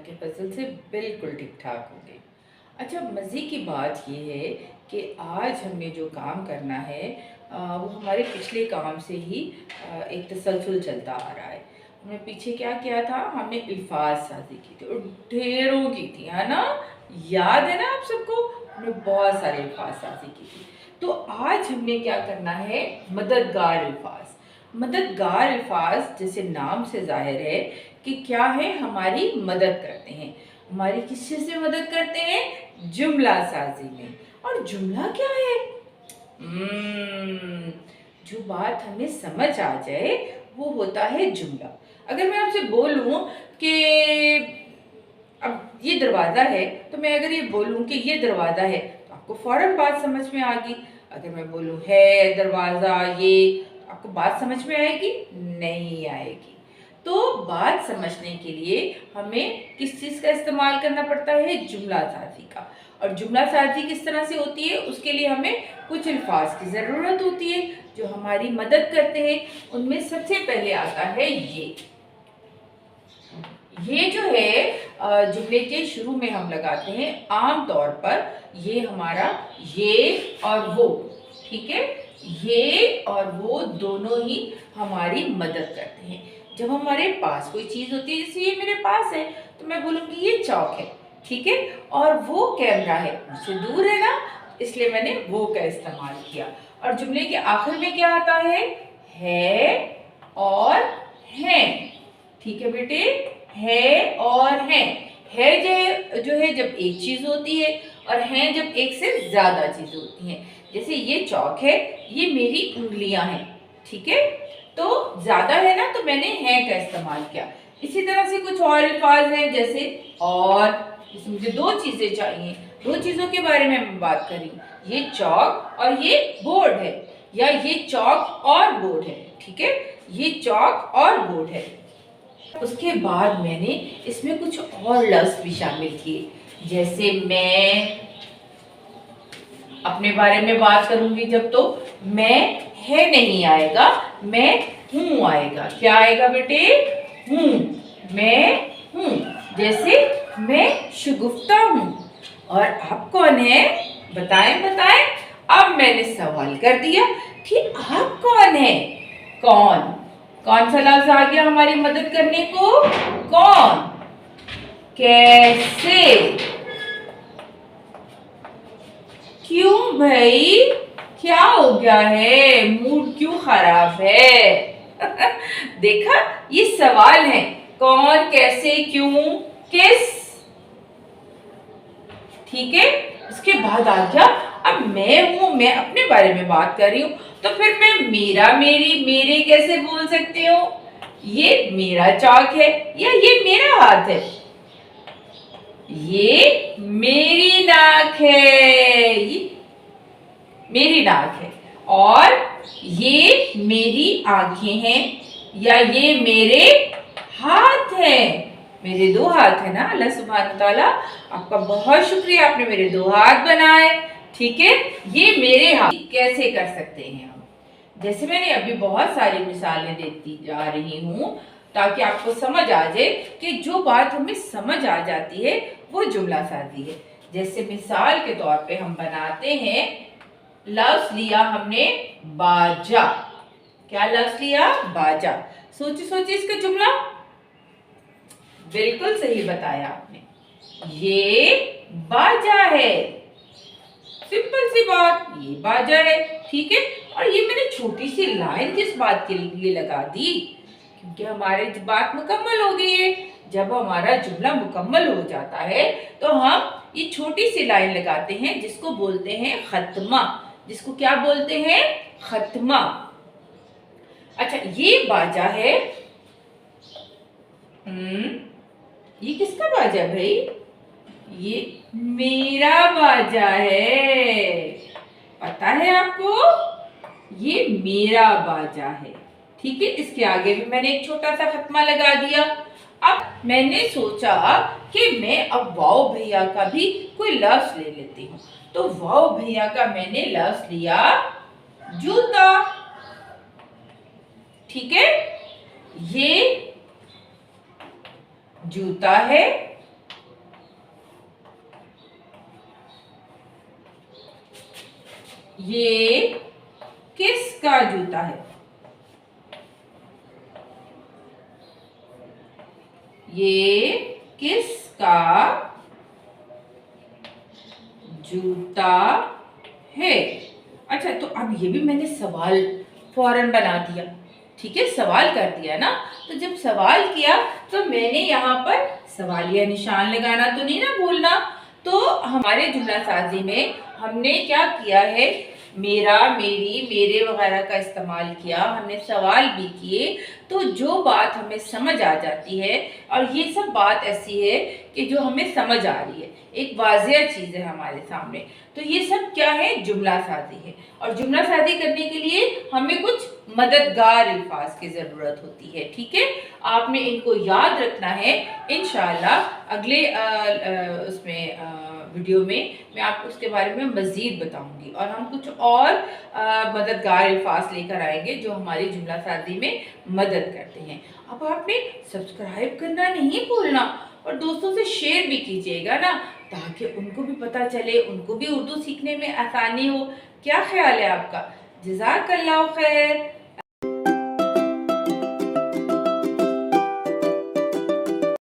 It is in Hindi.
के फजल से बिल्कुल ठीक ठाक होंगे। अच्छा, मज़े की बात ये है कि आज हमें जो काम करना है वो हमारे पिछले काम से ही एक तसलसल चलता आ रहा है। हमने पीछे क्या किया था, हमने अल्फाज साजी की थी और ढेरों की थी, है ना? याद है ना आप सबको? हमने बहुत सारे अल्फाज साजी की थी। तो आज हमें क्या करना है, मददगार अल्फाज। मददगार अल्फाज जैसे नाम से जाहिर है कि क्या है, हमारी मदद करते हैं। हमारी किस चीज़ में मदद करते हैं? जुमला साजी में। और जुमला क्या है? जो बात हमें समझ आ जाए वो होता है जुमला। अगर मैं आपसे बोलूं कि अब ये दरवाज़ा है, तो मैं अगर ये बोलूं कि ये दरवाज़ा है तो आपको फौरन बात समझ में आ गई। अगर मैं बोलूं है दरवाज़ा ये, तो आपको बात समझ में आएगी? नहीं आएगी। तो बात समझने के लिए हमें किस चीज़ का इस्तेमाल करना पड़ता है? जुमला साजी का। और जुमला साजी किस तरह से होती है, उसके लिए हमें कुछ अल्फाज की ज़रूरत होती है जो हमारी मदद करते हैं। उनमें सबसे पहले आता है ये जो है जुमले के शुरू में हम लगाते हैं आम तौर पर, ये हमारा ये और वो, ठीक है? ये और वो दोनों ही हमारी मदद करते हैं। जब हमारे पास कोई चीज़ होती है, जैसे ये मेरे पास है, तो मैं बोलूँगी ये चौक है, ठीक है? और वो कैमरा है, मुझसे दूर है ना, इसलिए मैंने वो का इस्तेमाल किया। और जुमले के आखिर में क्या आता है और हैं, ठीक है बेटे? है और हैं। है जो है जब एक चीज होती है, और हैं जब एक से ज्यादा चीज होती हैं। जैसे ये चौक है, ये मेरी उंगलियां हैं, ठीक है? तो ज्यादा है ना, तो मैंने है का इस्तेमाल किया। इसी तरह से कुछ और अल्फाज हैं, जैसे और, जैसे मुझे दो चीजें चाहिए, दो चीजों के बारे में मैं बात करी, ये चौक और ये बोर्ड है, या ये चौक और बोर्ड है, ठीक है? ये चौक और बोर्ड है। उसके बाद मैंने इसमें कुछ और लफ्ज भी शामिल किए, जैसे मैं अपने बारे में बात करूंगी जब, तो मैं है नहीं आएगा, मैं हूं आएगा। क्या आएगा बेटे? हूं, मैं हूं। जैसे मैं शगुफ्ता हूं। और आप कौन है? बताएं बताएं। अब मैंने सवाल कर दिया कि आप कौन है? कौन? कौन सा लफ्ज आ गया हमारी मदद करने को? कौन? कैसे? क्यों भाई, क्या हो गया है? मूड क्यों खराब है? देखा, ये सवाल है, कौन, कैसे, क्यों, किस, ठीक है? उसके बाद आ गया, अब मैं हूं, मैं अपने बारे में बात कर रही हूं, तो फिर मैं मेरा, मेरी, मेरे कैसे बोल सकती हूँ? ये मेरा चौक है, या ये मेरा हाथ है? ये मेरी नाक है, ये मेरी नाक है। और ये मेरी आंखें हैं, या ये मेरे हाथ हैं। मेरे दो हाथ है ना, अल्लाह सुब्हान तआला आपका बहुत शुक्रिया, आपने मेरे दो हाथ बनाए, ठीक है? ये मेरे हाथ कैसे कर सकते हैं हम? जैसे मैंने अभी बहुत सारी मिसालें देती जा रही हूँ, ताकि आपको समझ आ जाए कि जो बात हमें समझ आ जाती है वो जुमला साजी है। जैसे मिसाल के तौर पे हम बनाते हैं, लफ्ज लिया हमने बाजा। क्या लफ्ज लिया? बाजा। सोचिए सोचिए इसका जुमला। बिल्कुल सही बताया आपने, ये बाजा है। सिंपल सी बात, ये बाजा है, ठीक है? और ये मैंने छोटी सी लाइन किस बात के लिए लगा दी? क्योंकि हमारी बात मुकम्मल हो गई है। जब हमारा जुमला मुकम्मल हो जाता है तो हम ये छोटी सी लाइन लगाते हैं, जिसको बोलते हैं खत्मा। जिसको क्या बोलते हैं? खत्मा। अच्छा, ये बाजा है। ये किसका बाजा है भाई? ये मेरा बाजा है। पता है आपको? ये मेरा बाजा है, ठीक है? इसके आगे भी मैंने एक छोटा सा खत्मा लगा दिया। अब मैंने सोचा कि मैं अब वाओ भैया का भी कोई लफ्ज ले लेती हूँ। तो वाओ भैया का मैंने लफ्ज लिया जूता, ठीक है? ये जूता है, ये किसका जूता है? ये किसका जूता है? अच्छा, तो अब ये भी मैंने सवाल फौरन बना दिया, ठीक है, सवाल कर दिया ना। तो जब सवाल किया तो मैंने यहाँ पर सवालिया निशान लगाना तो नहीं ना भूलना। तो हमारे जुमला साजी में हमने क्या किया है, मेरा, मेरी, मेरे वगैरह का इस्तेमाल किया, हमने सवाल भी किए। तो जो बात हमें समझ आ जाती है, और ये सब बात ऐसी है कि जो हमें समझ आ रही है, एक वाज़ेह चीज़ है हमारे सामने, तो ये सब क्या है, जुमला साजी है। और जुमला साजी करने के लिए हमें कुछ मददगार अल्फाज की ज़रूरत होती है, ठीक है। आपने इनको याद रखना है। इंशाअल्लाह अगले उसमें वीडियो में मैं आपको उसके बारे में मज़ीद बताऊंगी, और हम कुछ और मददगार अल्फाज लेकर आएंगे जो हमारी जुमला साजी में मदद करते हैं। अब आपने सब्सक्राइब करना नहीं भूलना, और दोस्तों से शेयर भी कीजिएगा ना, ताकि उनको भी पता चले, उनको भी उर्दू सीखने में आसानी हो। क्या ख्याल है आपका? जज़ाकल्लाह खैर।